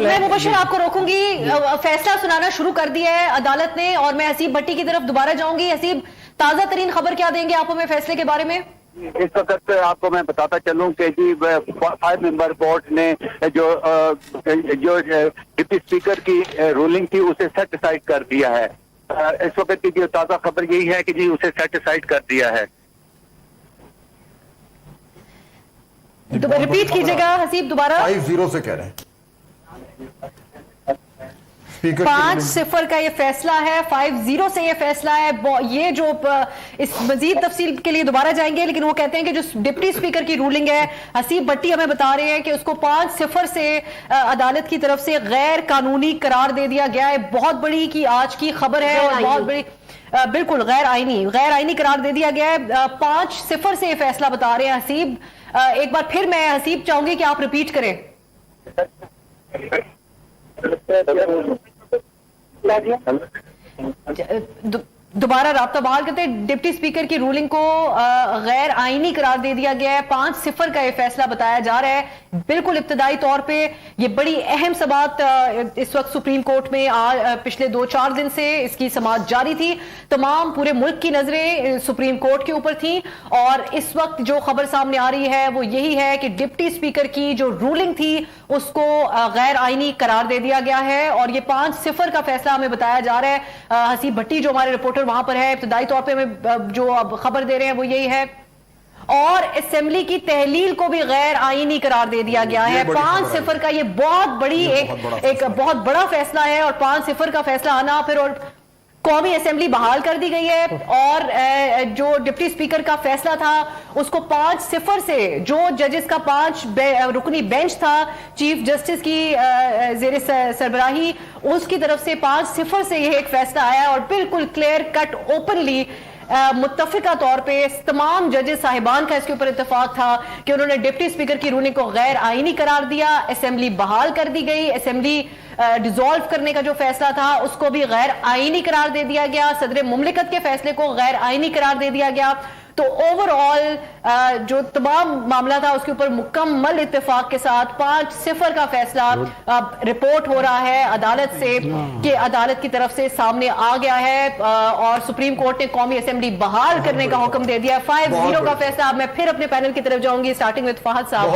मैं मुबशिर आपको रोकूंगी। फैसला सुनाना शुरू कर दिया है अदालत ने और मैं हसीब भट्टी की तरफ दोबारा जाऊंगी। हसीब, ताजा तरीन खबर क्या देंगे आप हमें फैसले के बारे में? इस वक्त आपको मैं बताता चलूं कि जी 5 मेंबर बोर्ड ने जो डिप्टी स्पीकर की रूलिंग थी उसे सेट असाइड कर दिया है। इस वक्त की जो ताजा खबर यही है कि जी उसे सेट असाइड कर दिया है। तो रिपीट कीजिएगा हसीब दोबारा। 5-0 से कह रहे हैं, 5-0 का ये फैसला है, 5-0 से ये फैसला है। ये जो इस मजीद तफसील के लिए दोबारा जाएंगे, लेकिन वो कहते हैं कि जो डिप्टी स्पीकर की रूलिंग है, हसीब भट्टी हमें बता रहे हैं कि उसको 5-0 से अदालत की तरफ से गैर कानूनी करार दे दिया गया है। बहुत बड़ी की आज की खबर है और बहुत बड़ी, बिल्कुल गैर आईनी करार दे दिया गया है। 5-0 से ये फैसला बता रहे हैं हसीब। एक बार फिर मैं हसीब चाहूंगी कि आप रिपीट करें। दोबारा राब्ता बहाल करते हैं। डिप्टी स्पीकर की रूलिंग को गैर आईनी करार दे दिया गया है। 5-0 का यह फैसला बताया जा रहा है। बिल्कुल इब्तदाई तौर पे ये बड़ी अहम समाअत इस वक्त सुप्रीम कोर्ट में पिछले 2-4 दिन से इसकी समाअत जारी थी। तमाम पूरे मुल्क की नजरें सुप्रीम कोर्ट के ऊपर थी और इस वक्त जो खबर सामने आ रही है वो यही है कि डिप्टी स्पीकर की जो रूलिंग थी उसको गैर आईनी करार दे दिया गया है और ये 5-0 का फैसला हमें बताया जा रहा है। हसीब भट्टी जो हमारे रिपोर्टर वहां पर है, इब्तदाई तौर पे हमें जो अब खबर दे रहे हैं वो यही है। और असेंबली की तहलील को भी गैर आईनी करार दे दिया गया है। 5-0 का ये बहुत बड़ी एक बहुत बड़ा फैसला है और 5-0 का फैसला आना फिर और कौमी असेंबली बहाल कर दी गई है और जो डिप्टी स्पीकर का फैसला था उसको 5-0 से जो जजेस का 5 रुकनी बेंच था चीफ जस्टिस की जेर सरबराही उसकी तरफ से 5-0 से यह एक फैसला आया और बिल्कुल क्लियर कट ओपनली मुत्तफिका तौर पे तमाम जजेस साहिबान का इसके ऊपर इत्तेफाक था कि उन्होंने डिप्टी स्पीकर की रूलिंग को गैर आईनी करार दिया। असेंबली बहाल कर दी गई। असेंबली डिसॉल्व करने का जो फैसला था उसको भी गैर आईनी करार दे दिया गया। सदर मुमलिकत के फैसले को गैर आईनी करार दे दिया गया। तो ओवरऑल जो तमाम मामला था उसके ऊपर मुकम्मल इत्तेफाक के साथ 5-0 का फैसला रिपोर्ट हो रहा है अदालत से कि अदालत की तरफ से सामने आ गया है और सुप्रीम कोर्ट ने कौमी असेंबली बहाल करने का हुक्म दे दिया। 5-0 का फैसला। अब मैं फिर अपने पैनल की तरफ जाऊंगी, स्टार्टिंग विद फहद साहब।